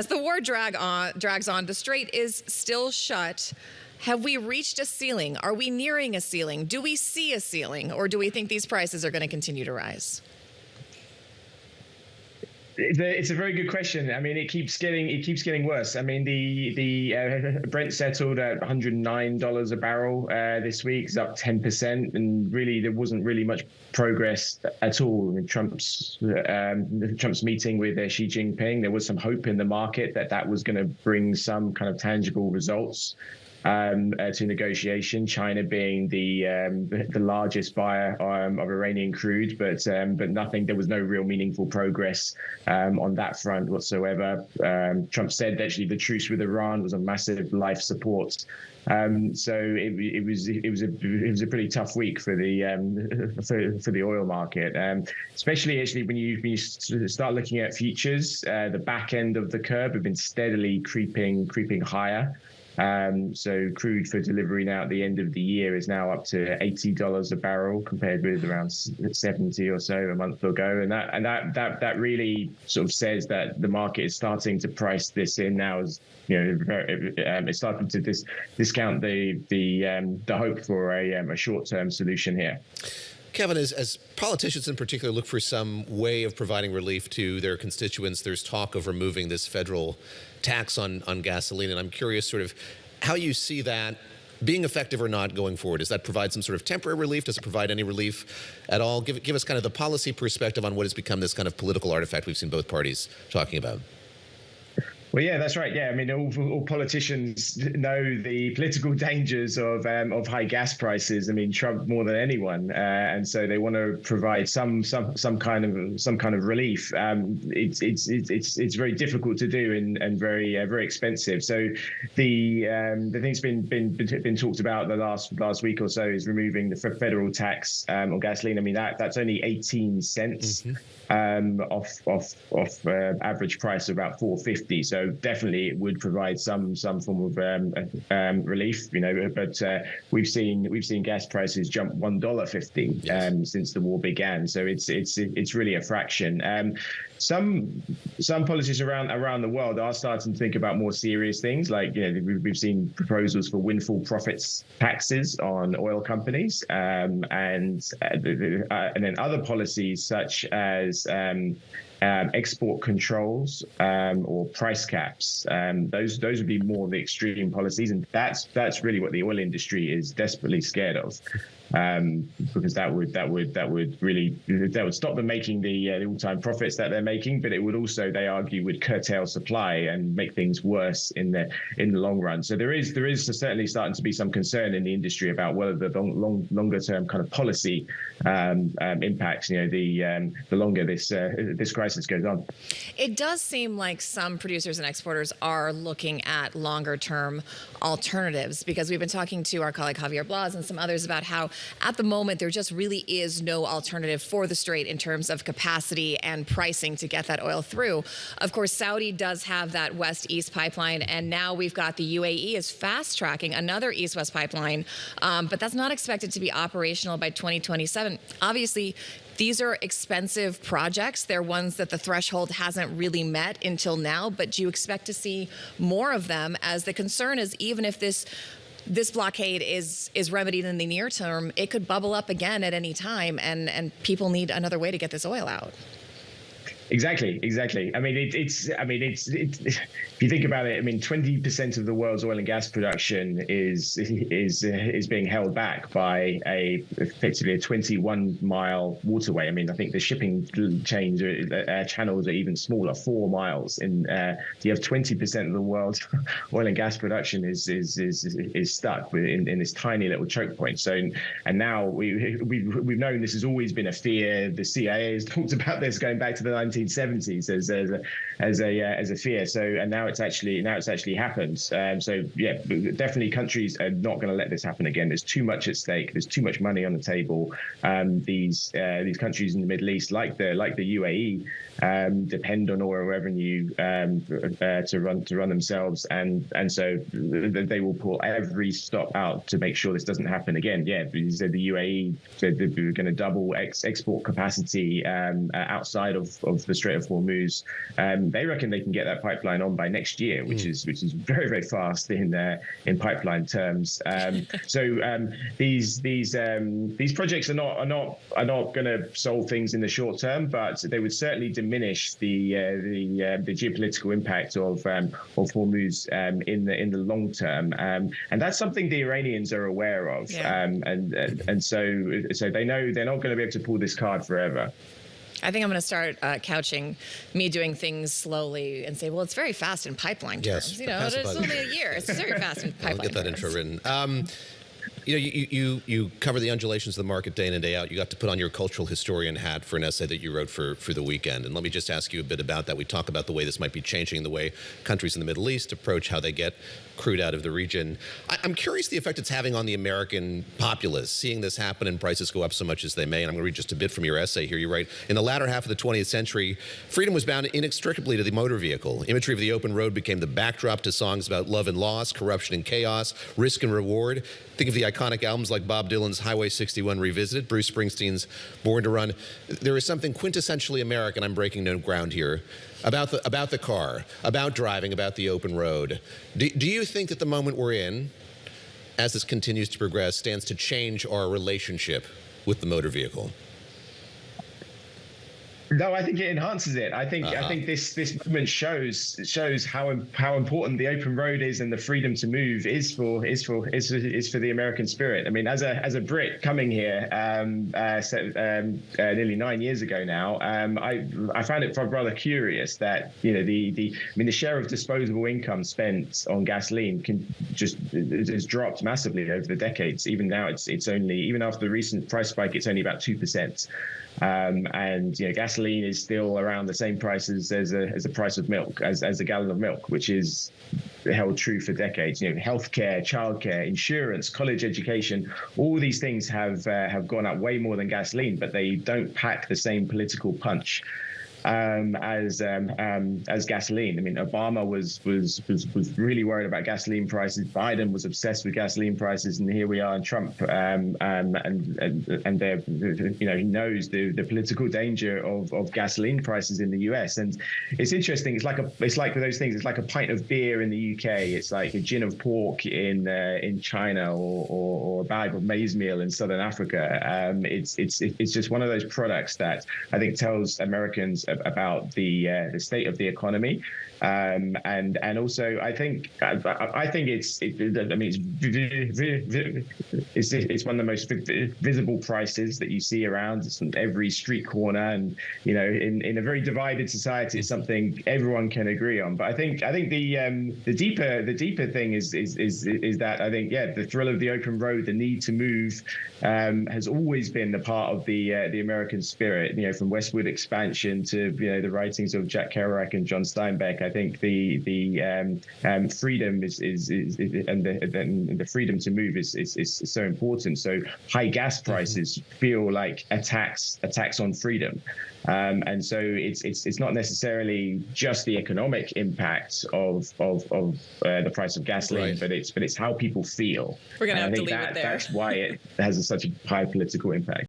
As the war drags on, the strait is still shut. Have we reached a ceiling? Are we nearing a ceiling? Do we see a ceiling, or do we think these prices are going to continue to rise? It's a very good question. I mean, it keeps getting worse. I mean, the Brent settled at $109 a barrel this week. It's up 10%, and really there wasn't really much progress at all. In Trump's meeting with Xi Jinping, there was some hope in the market that was going to bring some kind of tangible results to negotiation. China being the largest buyer of Iranian crude, but nothing. There was no real meaningful progress on that front whatsoever. Trump said actually the truce with Iran was a massive life support. So it was a pretty tough week for the oil market, especially actually when you start looking at futures. The back end of the curve have been steadily creeping higher. So crude for delivery now at the end of the year is now up to $80 a barrel, compared with around 70 or so a month ago, and that really sort of says that the market is starting to price this in now as, you know, it's starting to discount the hope for a short-term solution here. Kevin, as politicians in particular look for some way of providing relief to their constituents, there's talk of removing this federal tax on gasoline, and I'm curious sort of how you see that being effective or not going forward. Does that provide some sort of temporary relief? Does it provide any relief at all? Give us kind of the policy perspective on what has become this kind of political artifact we've seen both parties talking about. Well, yeah, that's right. Yeah, I mean, all politicians know the political dangers of high gas prices. I mean, Trump more than anyone, and so they want to provide some kind of relief. It's very difficult to do and very expensive. So the thing's been talked about the last week or so is removing the federal tax on gasoline. I mean, that's only 18 cents. Mm-hmm. Off average price of about $4.50. So definitely it would provide some form of relief, you know. But we've seen gas prices jump $1.50 yes. Since the war began. So it's really a fraction. Some policies around the world are starting to think about more serious things, like, you know, we've seen proposals for windfall profits taxes on oil companies, and then other policies such as export controls or price caps. Those would be more the extreme policies, and that's really what the oil industry is desperately scared of. Because that would stop them making the all-time profits that they're making, but it would also, they argue, would curtail supply and make things worse in the long run. So there is certainly starting to be some concern in the industry about whether the longer term kind of policy impacts, you know, the longer this crisis goes on. It does seem like some producers and exporters are looking at longer term alternatives, because we've been talking to our colleague Javier Blas and some others about how at the moment there just really is no alternative for the strait in terms of capacity and pricing to get that oil through. Of course, Saudi does have that west-east pipeline, and now we've got the UAE is fast-tracking another east-west pipeline, but that's not expected to be operational by 2027. Obviously, these are expensive projects. They're ones that the threshold hasn't really met until now, but do you expect to see more of them, as the concern is even if this blockade is remedied in the near term, it could bubble up again at any time, and people need another way to get this oil out. Exactly. I mean, it's if you think about it, I mean, 20% of the world's oil and gas production is being held back by effectively a 21-mile waterway. I mean, I think the shipping chains channels are even smaller, 4 miles. And you have 20% of the world's oil and gas production is stuck in this tiny little choke point. So, and now we've known this has always been a fear. The CIA has talked about this going back to the 1970s as a fear. So, and now it's actually happened. So yeah, definitely countries are not going to let this happen again. There's too much at stake. There's too much money on the table. These countries in the Middle East, like the UAE, depend on oil revenue to run themselves, and so they will pull every stop out to make sure this doesn't happen again. Yeah, the UAE said that we were going to double export capacity outside of the Strait of Hormuz. They reckon they can get that pipeline on by next year, which is very, very fast in pipeline terms. These projects are not going to solve things in the short term, but they would certainly diminish the geopolitical impact of Hormuz in the long term, and that's something the Iranians are aware of, and so they know they're not going to be able to pull this card forever. I think I'm going to start couching me doing things slowly and say, well, it's very fast in pipeline terms. Yes, it's only a year. It's very fast in pipeline terms. I'll get that intro written. You cover the undulations of the market day in and day out. You got to put on your cultural historian hat for an essay that you wrote for The Weekend. And let me just ask you a bit about that. We talk about the way this might be changing the way countries in the Middle East approach how they get crude out of the region. I'm curious the effect it's having on the American populace, seeing this happen and prices go up so much as they may. And I'm going to read just a bit from your essay here. You write, in the latter half of the 20th century, freedom was bound inextricably to the motor vehicle. Imagery of the open road became the backdrop to songs about love and loss, corruption and chaos, risk and reward. Think of the iconic albums like Bob Dylan's Highway 61 Revisited, Bruce Springsteen's Born to Run. There is something quintessentially American, I'm breaking no ground here, about the car, about driving, about the open road. Do you think that the moment we're in, as this continues to progress, stands to change our relationship with the motor vehicle? No, I think it enhances it. I think this movement shows how important the open road is and the freedom to move is for the American spirit. I mean, as a Brit coming here nearly 9 years ago now, I found it rather curious that the share of disposable income spent on gasoline has dropped massively over the decades. Even now, it's only, even after the recent price spike, it's only about 2%. And gasoline is still around the same prices as a price of milk, as a gallon of milk, which is held true for decades. Healthcare, childcare, insurance, college education, all these things have gone up way more than gasoline, but they don't pack the same political punch as gasoline. I mean, Obama was really worried about gasoline prices. Biden was obsessed with gasoline prices, and here we are in Trump, and he knows the political danger of gasoline prices in the U.S. And it's interesting. It's like those things. It's like a pint of beer in the U.K. It's like a gin of pork in China, or a bag of maize meal in Southern Africa. It's just one of those products that I think tells Americans about the state of the economy, and also I think it's one of the most visible prices that you see around. It's on every street corner, and in a very divided society, it's something everyone can agree on. But I think the deeper thing is that I think the thrill of the open road, the need to move, has always been the part of the American spirit. From westward expansion to the writings of Jack Kerouac and John Steinbeck. I think the freedom is and the freedom to move is so important. So high gas prices feel like a tax on freedom. And so it's not necessarily just the economic impact of the price of gasoline, right, but it's how people feel. We're going to have to leave it there. That's why it has such a high political impact.